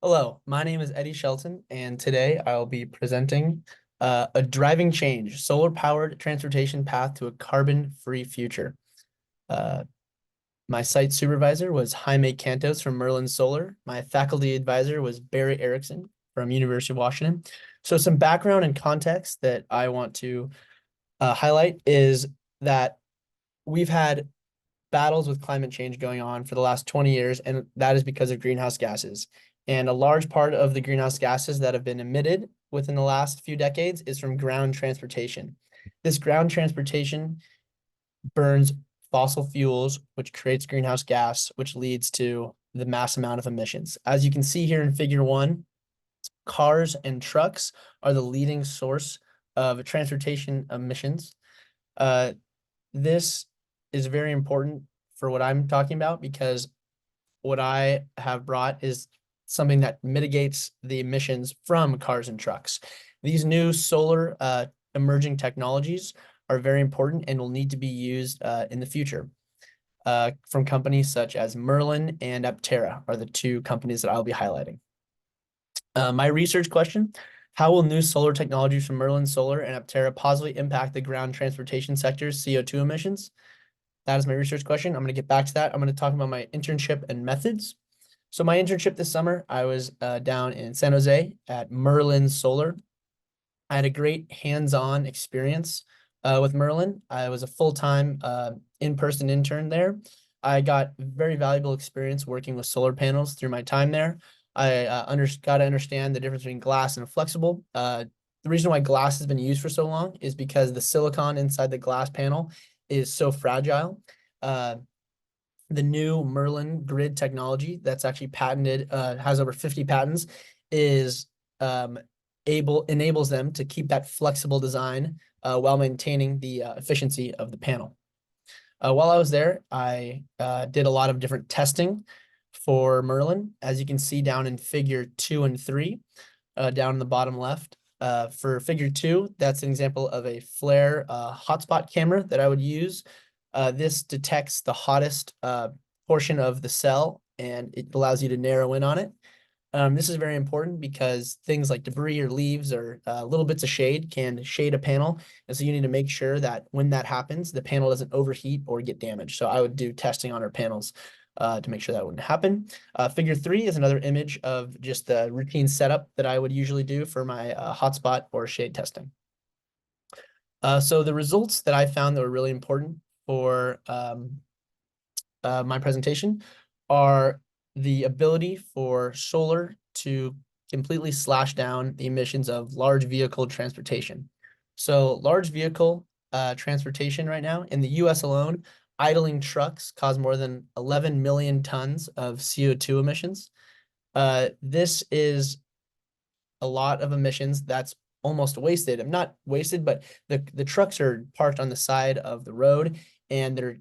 Hello, my name is Eddie Shelton, and today I'll be presenting a driving change, solar-powered transportation path to a carbon-free future. Uh, my site supervisor was Jaime Cantos from Merlin Solar. My faculty advisor was Barry Erickson from University of Washington. So some background and context that I want to highlight is that we've had battles with climate change going on for the last 20 years, and that is because of greenhouse gases. And a large part of the greenhouse gases that have been emitted within the last few decades is from ground transportation. This ground transportation burns fossil fuels, which creates greenhouse gas, which leads to the mass amount of emissions. As you can see here in figure one, cars and trucks are the leading source of transportation emissions. Uh, this is very important for what I'm talking about because what I have brought is something that mitigates the emissions from cars and trucks. These new solar emerging technologies are very important and will need to be used in the future. From companies such as Merlin and Aptera are the two companies that I'll be highlighting. My research question: how will new solar technologies from Merlin Solar and Aptera positively impact the ground transportation sector's CO2 emissions? That is my research question. I'm going to get back to that. I'm going to talk about my internship and methods. So my internship this summer, I was down in San Jose at Merlin Solar. I had a great hands-on experience with Merlin. I was a full-time in-person intern there. I got very valuable experience working with solar panels through my time there. I got to understand the difference between glass and flexible. The reason why glass has been used for so long is because the silicon inside the glass panel is so fragile. The new Merlin grid technology that's actually patented, has over 50 patents, is enables them to keep that flexible design while maintaining the efficiency of the panel. While I was there, I did a lot of different testing for Merlin, as you can see down in figure 2 and 3, down in the bottom left. For figure 2, that's an example of a flare hotspot camera that I would use. This detects the hottest portion of the cell, and it allows you to narrow in on it. This is very important because things like debris or leaves or little bits of shade can shade a panel. And so you need to make sure that when that happens, the panel doesn't overheat or get damaged. So I would do testing on our panels to make sure that wouldn't happen. Figure 3 is another image of just the routine setup that I would usually do for my hotspot or shade testing. So the results that I found that were really important for my presentation are the ability for solar to completely slash down the emissions of large vehicle transportation. So large vehicle transportation right now in the US alone, idling trucks cause more than 11 million tons of CO2 emissions. This is a lot of emissions that's almost wasted. I'm not wasted, but the trucks are parked on the side of the road and they're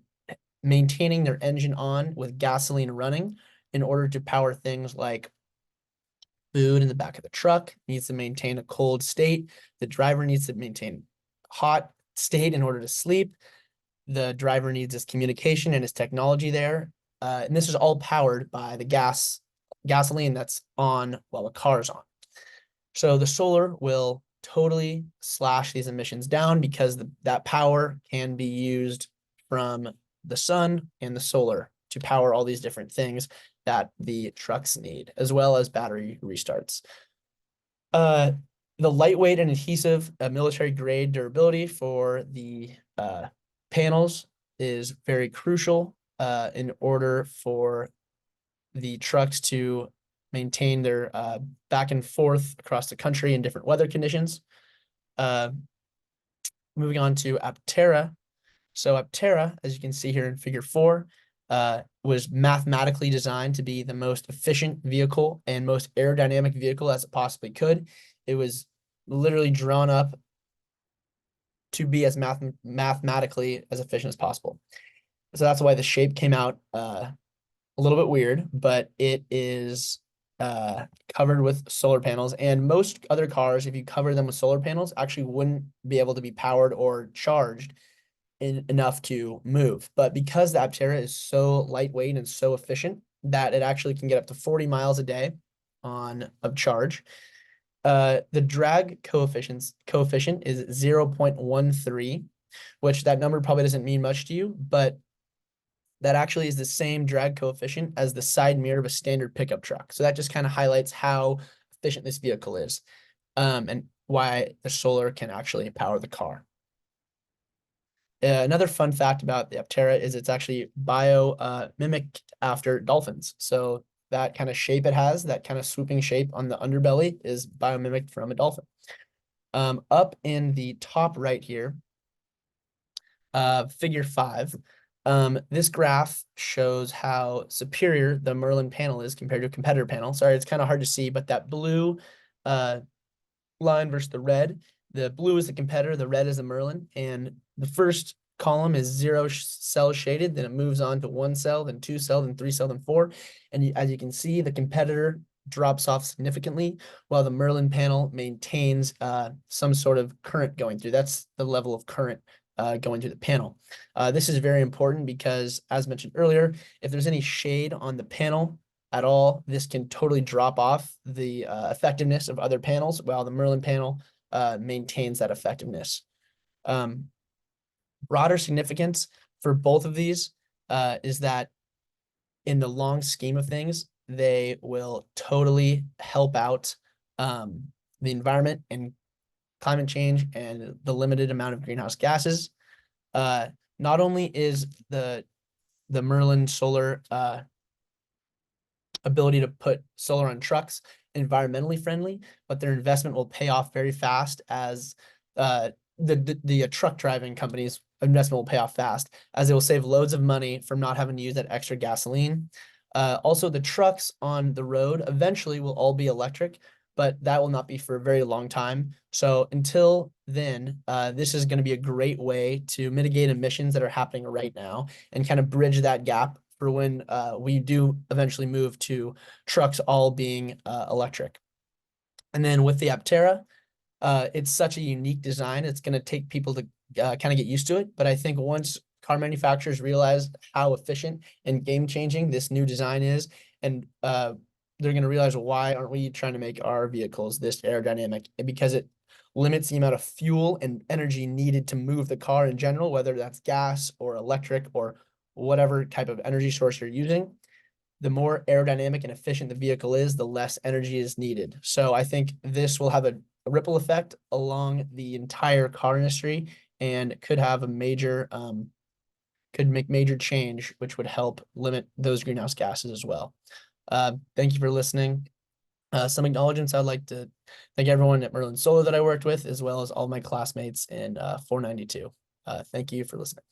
maintaining their engine on with gasoline running in order to power things like food in the back of the truck. Needs to maintain a cold state. The driver needs to maintain a hot state in order to sleep. The driver needs his communication and his technology there. And this is all powered by the gasoline that's on while the car is on. So the solar will totally slash these emissions down because that power can be used from the sun and the solar to power all these different things that the trucks need, as well as battery restarts. The lightweight and adhesive military grade durability for the panels is very crucial in order for the trucks to maintain their back and forth across the country in different weather conditions. Moving on to Aptera. So Aptera, as you can see here in figure 4, was mathematically designed to be the most efficient vehicle and most aerodynamic vehicle as it possibly could. It was literally drawn up to be as mathematically as efficient as possible. So that's why the shape came out a little bit weird, but it is covered with solar panels. And most other cars, if you cover them with solar panels, actually wouldn't be able to be powered or charged enough to move. But because the Aptera is so lightweight and so efficient that it actually can get up to 40 miles a day of charge. The drag coefficient is 0.13, which that number probably doesn't mean much to you, but that actually is the same drag coefficient as the side mirror of a standard pickup truck. So that just kind of highlights how efficient this vehicle is, and why the solar can actually power the car. Another fun fact about the Aptera is it's actually mimicked after dolphins. So that kind of shape it has, that kind of swooping shape on the underbelly, is biomimicked from a dolphin. Up in the top right here, figure 5, this graph shows how superior the Merlin panel is compared to a competitor panel. Sorry, it's kind of hard to see, but that blue line versus the red. The blue is the competitor, the red is the Merlin, and the first column is 0 cell shaded, then it moves on to 1 cell, then 2 cell, then 3 cell, then 4. And as you can see, the competitor drops off significantly, while the Merlin panel maintains some sort of current going through. That's the level of current going through the panel. This is very important because, as mentioned earlier, if there's any shade on the panel at all, this can totally drop off the effectiveness of other panels, while the Merlin panel maintains that effectiveness. Broader significance for both of these is that in the long scheme of things, they will totally help out the environment and climate change and the limited amount of greenhouse gases. Not only is the Merlin solar ability to put solar on trucks environmentally friendly, but their investment will pay off very fast, as the truck driving companies' investment will pay off fast, as they will save loads of money from not having to use that extra gasoline. Also, the trucks on the road eventually will all be electric, but that will not be for a very long time. So until then, this is going to be a great way to mitigate emissions that are happening right now and kind of bridge that gap for when we do eventually move to trucks all being electric. And then with the Aptera, it's such a unique design. It's going to take people to kind of get used to it. But I think once car manufacturers realize how efficient and game-changing this new design is, and they're going to realize, well, why aren't we trying to make our vehicles this aerodynamic? And because it limits the amount of fuel and energy needed to move the car in general, whether that's gas or electric or whatever type of energy source you're using. The more aerodynamic and efficient the vehicle is, the less energy is needed. So I think this will have a ripple effect along the entire car industry, and could have a major, could make major change, which would help limit those greenhouse gases as well. Thank you for listening. Some acknowledgements. I'd like to thank everyone at Merlin Solar that I worked with, as well as all my classmates in 492. Thank you for listening.